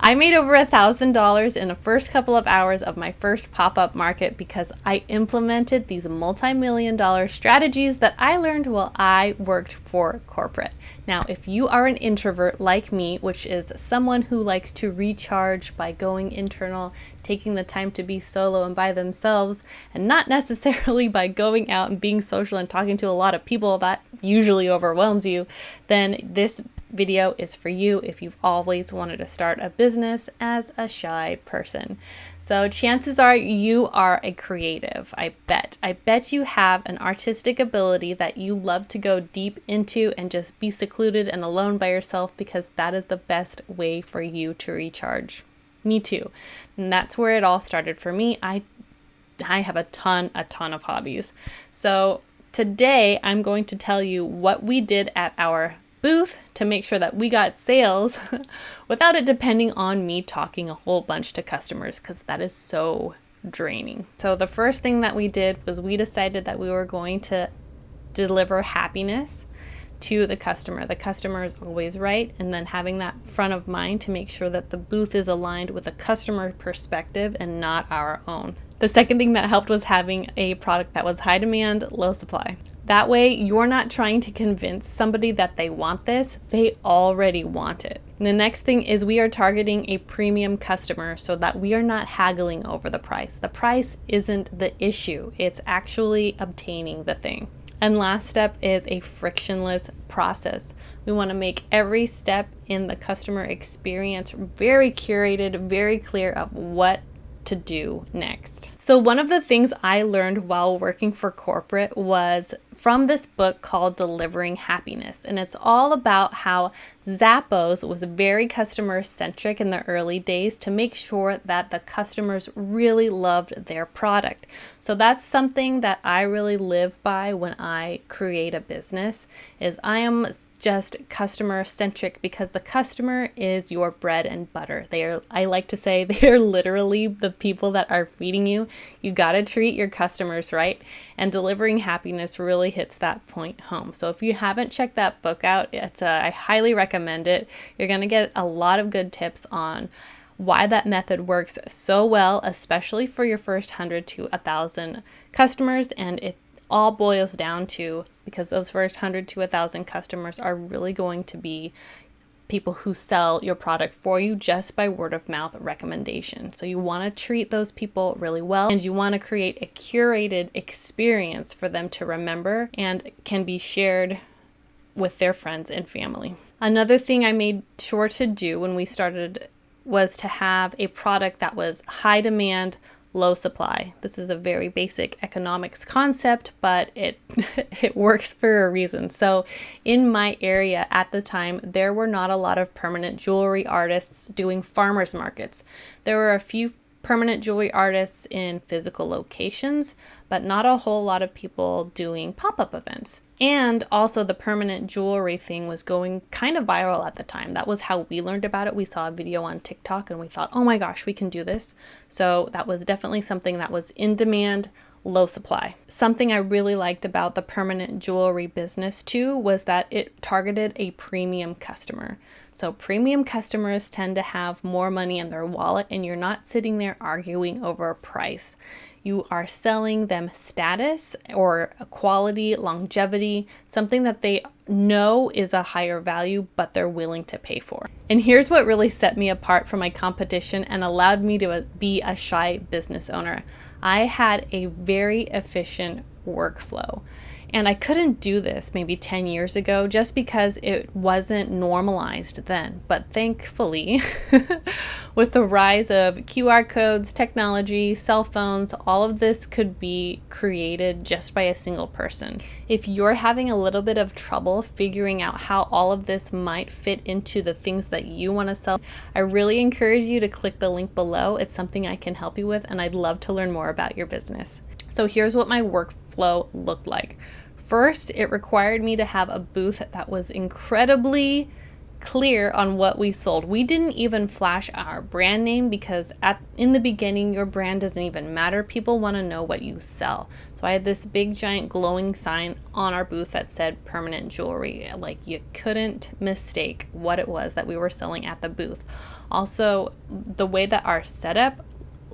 I made over $1,000 in the first couple of hours of my first pop-up market because I implemented these multi-million-dollar strategies that I learned while I worked for corporate. Now, if you are an introvert like me, which is someone who likes to recharge by going internal, taking the time to be solo and by themselves, and not necessarily by going out and being social and talking to a lot of people, that usually overwhelms you, then this video is for you if you've always wanted to start a business as a shy person. So chances are you are a creative. I bet you have an artistic ability that you love to go deep into and just be secluded and alone by yourself, because that is the best way for you to recharge. Me too. And that's where it all started for me. I have a ton of hobbies. So today I'm going to tell you what we did at our booth to make sure that we got sales without it depending on me talking a whole bunch to customers, because that is so draining. So the first thing that we did was we decided that we were going to deliver happiness to the customer. The customer is always right, and then having that front of mind to make sure that the booth is aligned with a customer perspective and not our own. The second thing that helped was having a product that was high demand, low supply. That way, you're not trying to convince somebody that they want this, they already want it. And the next thing is we are targeting a premium customer so that we are not haggling over the price. The price isn't the issue, it's actually obtaining the thing. And last step is a frictionless process. We want to make every step in the customer experience very curated, very clear of what to do next. So one of the things I learned while working for corporate was from this book called Delivering Happiness. And it's all about how Zappos was very customer centric in the early days to make sure that the customers really loved their product. So that's something that I really live by when I create a business, is I am just customer centric, because the customer is your bread and butter. I like to say they're literally the people that are feeding you. You got to treat your customers right, and Delivering Happiness really hits that point home. So if you haven't checked that book out, I highly recommend it. You're going to get a lot of good tips on why that method works so well, especially for your first 100 to 1,000 customers. And it all boils down to, because those first 100 to 1,000 customers are really going to be people who sell your product for you just by word of mouth recommendation. So you want to treat those people really well, and you want to create a curated experience for them to remember and can be shared with their friends and family. Another thing I made sure to do when we started was to have a product that was high demand, low supply. This is a very basic economics concept, but it works for a reason. So in my area at the time, there were not a lot of permanent jewelry artists doing farmers markets. There were a few permanent jewelry artists in physical locations, but not a whole lot of people doing pop-up events. And also the permanent jewelry thing was going kind of viral at the time. That was how we learned about it. We saw a video on TikTok and we thought, oh my gosh, we can do this. So that was definitely something that was in demand, low supply. Something I really liked about the permanent jewelry business too was that it targeted a premium customer. So premium customers tend to have more money in their wallet, and you're not sitting there arguing over a price. You are selling them status or quality, longevity, something that they know is a higher value, but they're willing to pay for. And here's what really set me apart from my competition and allowed me to be a shy business owner. I had a very efficient workflow. And I couldn't do this maybe 10 years ago just because it wasn't normalized then. But thankfully, with the rise of QR codes, technology, cell phones, all of this could be created just by a single person. If you're having a little bit of trouble figuring out how all of this might fit into the things that you want to sell, I really encourage you to click the link below. It's something I can help you with, and I'd love to learn more about your business. So here's what my workflow looked like. First, it required me to have a booth that was incredibly clear on what we sold. We didn't even flash our brand name because in the beginning, your brand doesn't even matter. People want to know what you sell. So I had this big giant glowing sign on our booth that said permanent jewelry. Like, you couldn't mistake what it was that we were selling at the booth. Also, the way that our setup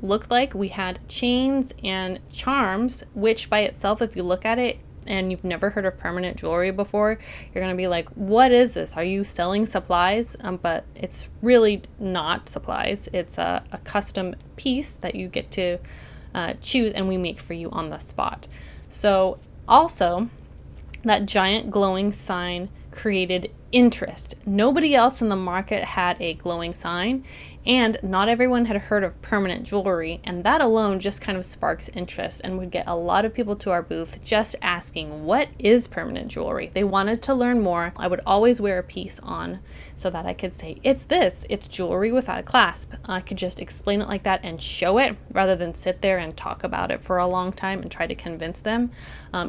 looked like, we had chains and charms, which by itself, if you look at it and you've never heard of permanent jewelry before, you're going to be like, what is this? Are you selling supplies? But it's really not supplies. It's a custom piece that you get to choose, and we make for you on the spot. So also, that giant glowing sign created interest. Nobody else in the market had a glowing sign, and not everyone had heard of permanent jewelry, and that alone just kind of sparks interest, and would get a lot of people to our booth just asking, what is permanent jewelry? They wanted to learn more. I would always wear a piece on so that I could say, it's jewelry without a clasp. I could just explain it like that and show it rather than sit there and talk about it for a long time and try to convince them.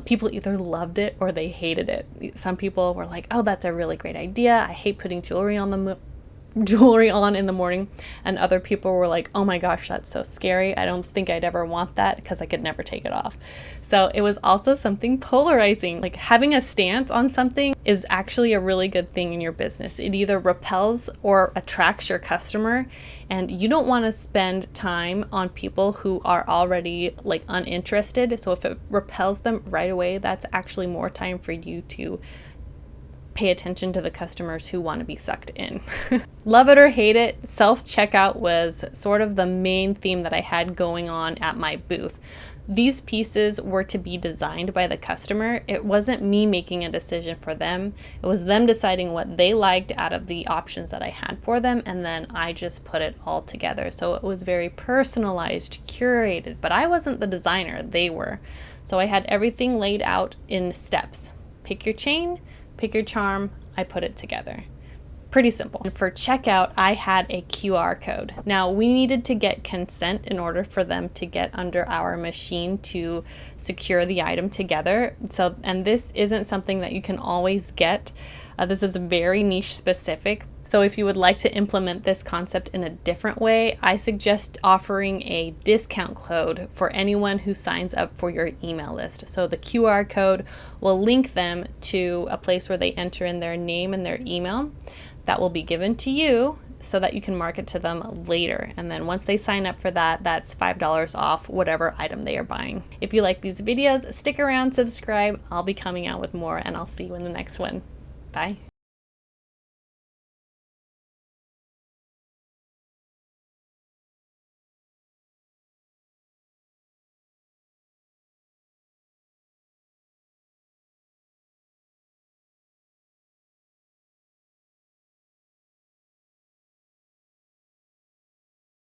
People either loved it or they hated it. Some people were like, oh, that's a really great idea. I hate putting jewelry on in the morning, and other people were like, oh my gosh, that's so scary. I don't think I'd ever want that because I could never take it off. So it was also something polarizing. Like, having a stance on something is actually a really good thing in your business. It either repels or attracts your customer, and you don't want to spend time on people who are already like uninterested. So if it repels them right away, that's actually more time for you to pay attention to the customers who want to be sucked in. Love it or hate it, self-checkout was sort of the main theme that I had going on at my booth. These pieces were to be designed by the customer. It wasn't me making a decision for them. It was them deciding what they liked out of the options that I had for them, and then I just put it all together. So it was very personalized, curated, but I wasn't the designer, they were. So I had everything laid out in steps. Pick your chain, pick your charm, I put it together. Pretty simple. And for checkout, I had a QR code. Now, we needed to get consent in order for them to get under our machine to secure the item together. So, and this isn't something that you can always get. This is very niche specific. So if you would like to implement this concept in a different way, I suggest offering a discount code for anyone who signs up for your email list. So the QR code will link them to a place where they enter in their name and their email. That will be given to you so that you can market to them later. And then once they sign up for that, that's $5 off whatever item they are buying. If you like these videos, stick around, subscribe. I'll be coming out with more, and I'll see you in the next one. Bye.